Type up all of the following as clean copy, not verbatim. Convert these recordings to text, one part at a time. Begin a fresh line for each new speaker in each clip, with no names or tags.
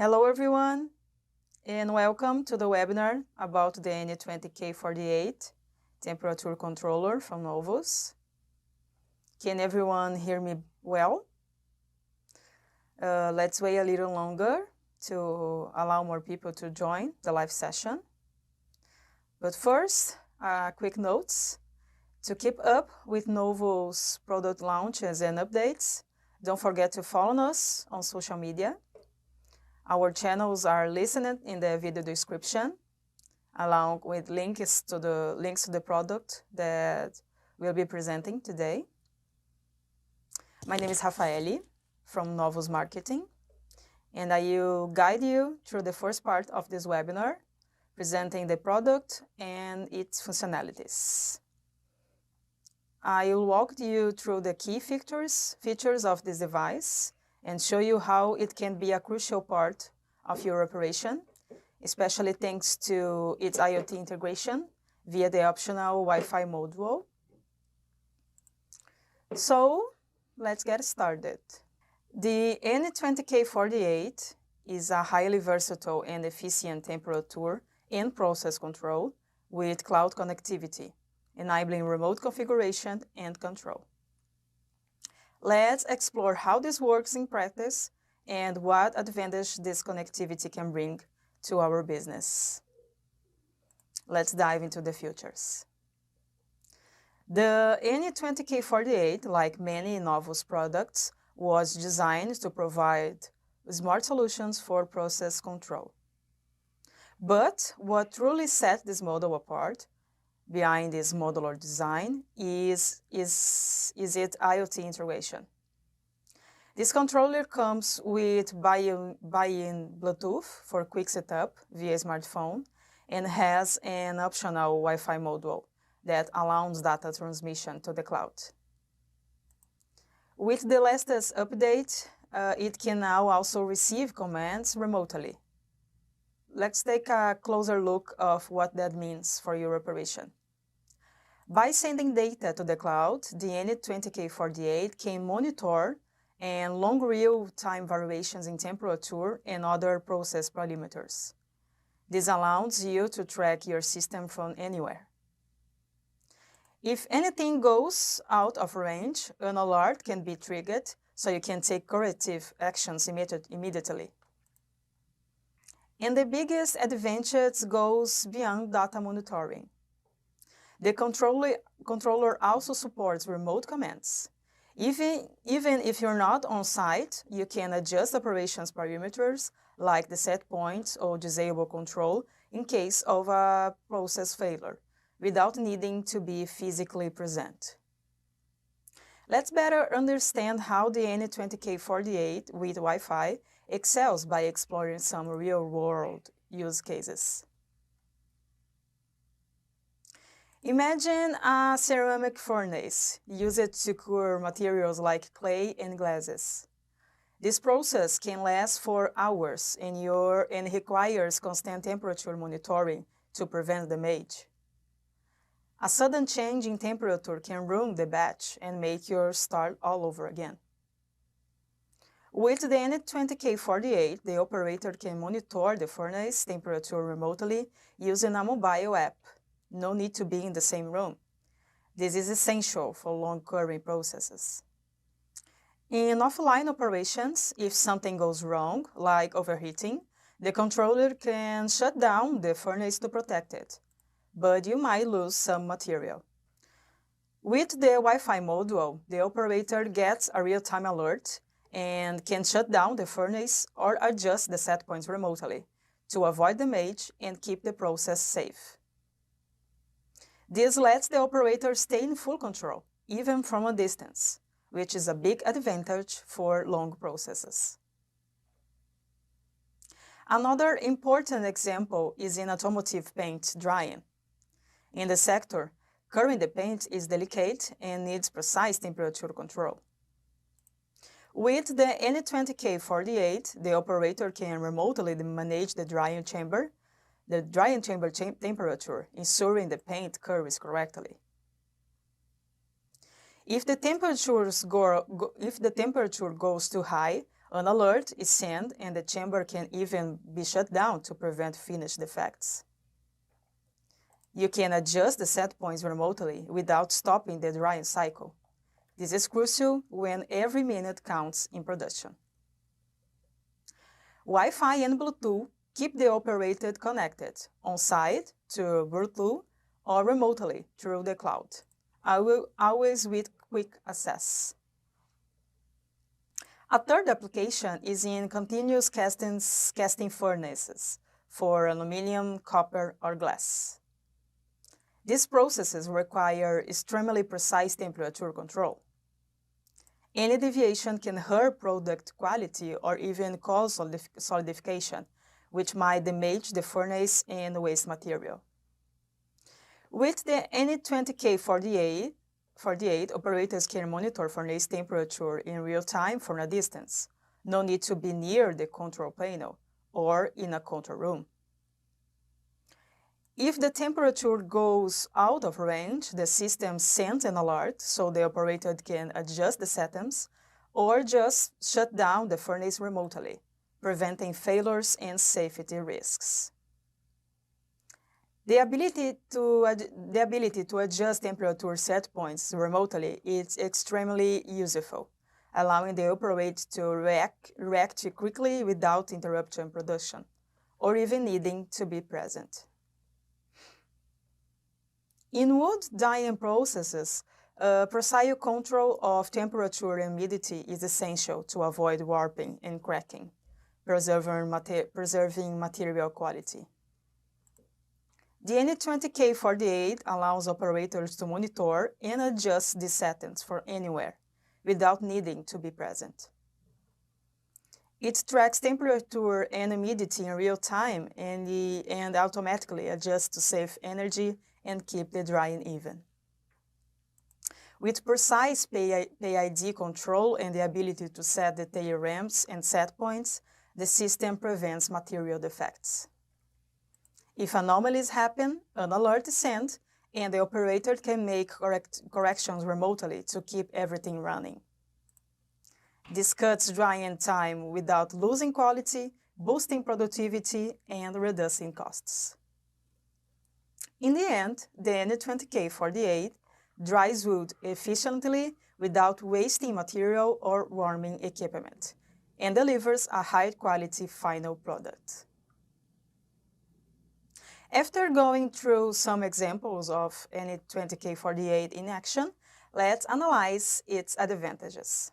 Hello everyone, and welcome to the webinar about the N20K48 temperature controller from NOVUS. Can everyone hear me well? Let's wait a little longer to allow more people to join the live session. But first, quick notes. To keep up with NOVUS product launches and updates, don't forget to follow us on social media. Our channels are listed in the video description, along with links to the product that we'll be presenting today. My name is Rafaeli from NOVUS Marketing, and I will guide you through the first part of this webinar, presenting the product and its functionalities. I will walk you through the key features of this device and show you how it can be a crucial part of your operation, especially thanks to its IoT integration via the optional Wi-Fi module. So let's get started. The N20K48 is a highly versatile and efficient temperature and process control with cloud connectivity, enabling remote configuration and control. Let's explore how this works in practice and what advantage this connectivity can bring to our business. Let's dive into the features. The N20K48, like many NOVUS products, was designed to provide smart solutions for process control. But what truly sets this model apart behind this modular design is its IoT integration. This controller comes with built-in Bluetooth for quick setup via smartphone and has an optional Wi-Fi module that allows data transmission to the cloud. With the latest update, it can now also receive commands remotely. Let's take a closer look of what that means for your operation. By sending data to the cloud, the N20K48 can monitor and long real-time variations in temperature and other process parameters. This allows you to track your system from anywhere. If anything goes out of range, an alert can be triggered so you can take corrective actions immediately. And the biggest advantage goes beyond data monitoring. The controller also supports remote commands. Even if you're not on site, you can adjust operations parameters like the set points or disable control in case of a process failure without needing to be physically present. Let's better understand how the N20K48 with Wi-Fi excels by exploring some real-world use cases. Imagine a ceramic furnace used to cure materials like clay and glasses. This process can last for hours and requires constant temperature monitoring to prevent damage. A sudden change in temperature can ruin the batch and make you start all over again. With the N20K48, the operator can monitor the furnace temperature remotely using a mobile app. No need to be in the same room. This is essential for long-current processes. In offline operations, if something goes wrong, like overheating, the controller can shut down the furnace to protect it, but you might lose some material. With the Wi-Fi module, the operator gets a real-time alert and can shut down the furnace or adjust the set points remotely to avoid damage and keep the process safe. This lets the operator stay in full control, even from a distance, which is a big advantage for long processes. Another important example is in automotive paint drying. In the sector, curing the paint is delicate and needs precise temperature control. With the N20K48, the operator can remotely manage the drying chamber temperature, ensuring the paint cures correctly. If the temperature goes too high, An alert is sent and the chamber can even be shut down to prevent finish defects. You can adjust the set points remotely without stopping the drying cycle. This is crucial when every minute counts in production. Wi-Fi and Bluetooth keep the operator connected on-site to Bluetooth or remotely through the cloud, always with quick access. A third application is in continuous casting furnaces for aluminum, copper, or glass. These processes require extremely precise temperature control. Any deviation can hurt product quality or even cause solidification, which might damage the furnace and waste material. With the N20K48, operators can monitor furnace temperature in real time from a distance. No need to be near the control panel or in a control room. If the temperature goes out of range, the system sends an alert so the operator can adjust the settings or just shut down the furnace remotely, preventing failures and safety risks. The ability to adjust temperature set points remotely is extremely useful, allowing the operator to react quickly without interrupting production, or even needing to be present. In wood dyeing processes, precise control of temperature and humidity is essential to avoid warping and cracking, preserving material quality. The N20K48 allows operators to monitor and adjust the settings from anywhere without needing to be present. It tracks temperature and humidity in real time and automatically adjusts to save energy and keep the drying even. With precise PID control and the ability to set the tail ramps and set points, the system prevents material defects. If anomalies happen, an alert is sent, and the operator can make corrections remotely to keep everything running. This cuts drying time without losing quality, boosting productivity, and reducing costs. In the end, the N20K48 dries wood efficiently without wasting material or warming equipment, and delivers a high-quality final product. After going through some examples of N20K48 in action, let's analyze its advantages.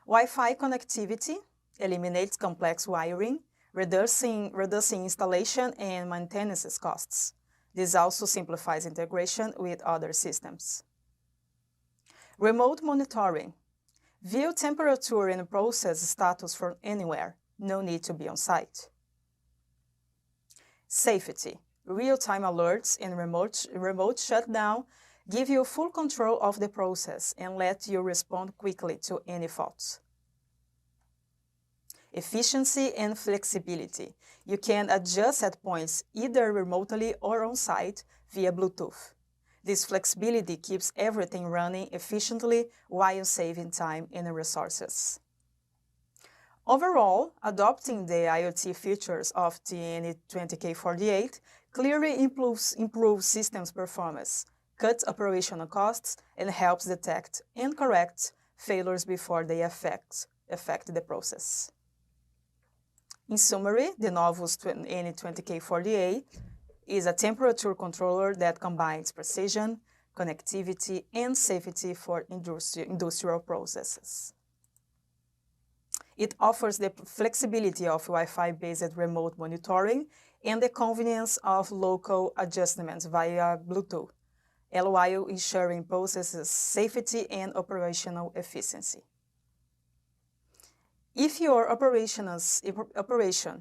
Wi-Fi connectivity eliminates complex wiring, reducing installation and maintenance costs. This also simplifies integration with other systems. Remote monitoring. View temperature and process status from anywhere. No need to be on site. Safety. Real-time alerts and remote shutdown give you full control of the process and let you respond quickly to any faults. Efficiency and flexibility. You can adjust set points either remotely or on-site via Bluetooth. This flexibility keeps everything running efficiently while saving time and resources. Overall, adopting the IoT features of the N20K48 clearly improves systems performance, cuts operational costs, and helps detect and correct failures before they affect the process. In summary, the NOVUS N20K48 is a temperature controller that combines precision, connectivity, and safety for industrial processes. It offers the flexibility of Wi-Fi-based remote monitoring and the convenience of local adjustments via Bluetooth, while ensuring processes safety and operational efficiency. If your operation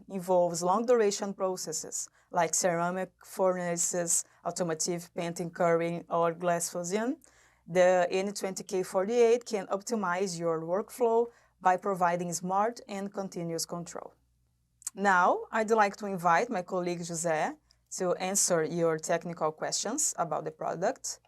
involves long-duration processes like ceramic furnaces, automotive painting, curing, or glass fusion, the N20K48 can optimize your workflow by providing smart and continuous control. Now, I'd like to invite my colleague José to answer your technical questions about the product.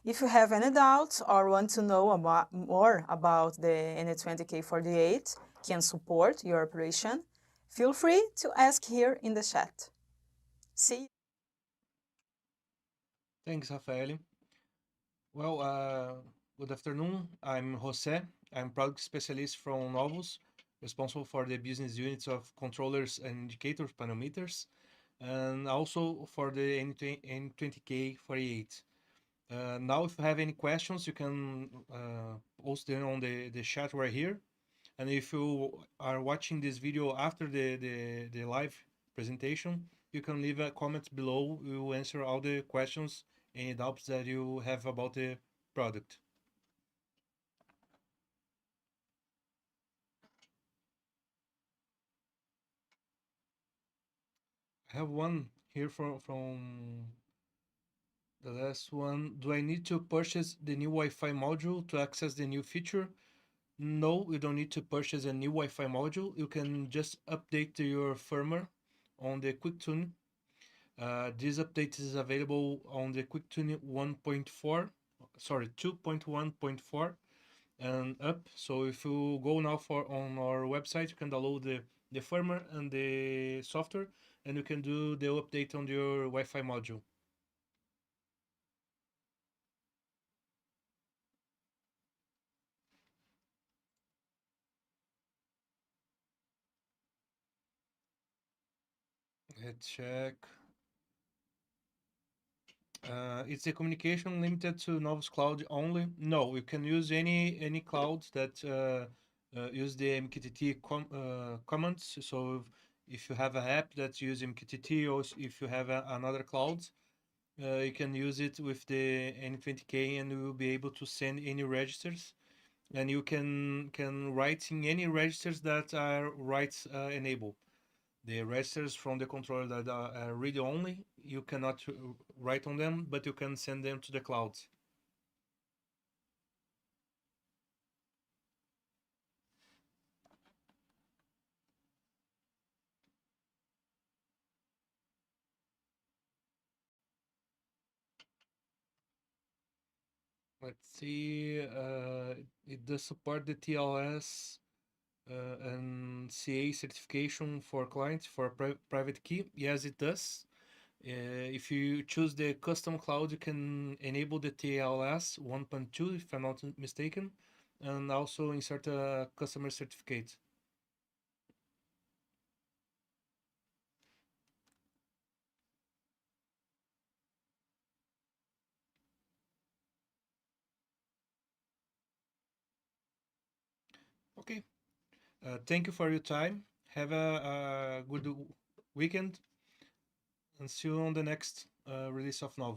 If you have any doubts or want to know more about the N20K48 can support your operation, feel free to ask here in the chat. See you.
Thanks, Rafael. Well, good afternoon. I'm Jose. I'm product specialist from Novus, responsible for the business units of controllers and indicators, panometers, and also for the N20K48. Now, if you have any questions, you can post them on the chat right here. And if you are watching this video after the live presentation, you can leave a comment below. We will answer all the questions, any doubts that you have about the product. I have one here from the last one. Do I need to purchase the new Wi-Fi module to access the new feature? No, you don't need to purchase a new Wi-Fi module. You can just update your firmware on the QuickTune. This update is available on the QuickTune 1.4, sorry, 2.1.4 and up. So if you go now for on our website, you can download the firmware and the software, and you can do the update on your Wi-Fi module. Let's check. Is the communication limited to Novus Cloud only? No, you can use any cloud that use the MQTT commands. So if you have an app that uses MQTT, or if you have another cloud, you can use it with the N20K, and you will be able to send any registers. And you can write in any registers that are writes enabled. The registers from the controller that are read only, you cannot write on them, but you can send them to the cloud. Let's see. It does support the TLS and CA certification for clients for private key. Yes, it does. If you choose the custom cloud, you can enable the TLS 1.2, if I'm not mistaken, and also insert a customer certificate. Okay. Thank you for your time. Have a good weekend, and see you on the next release of Novus.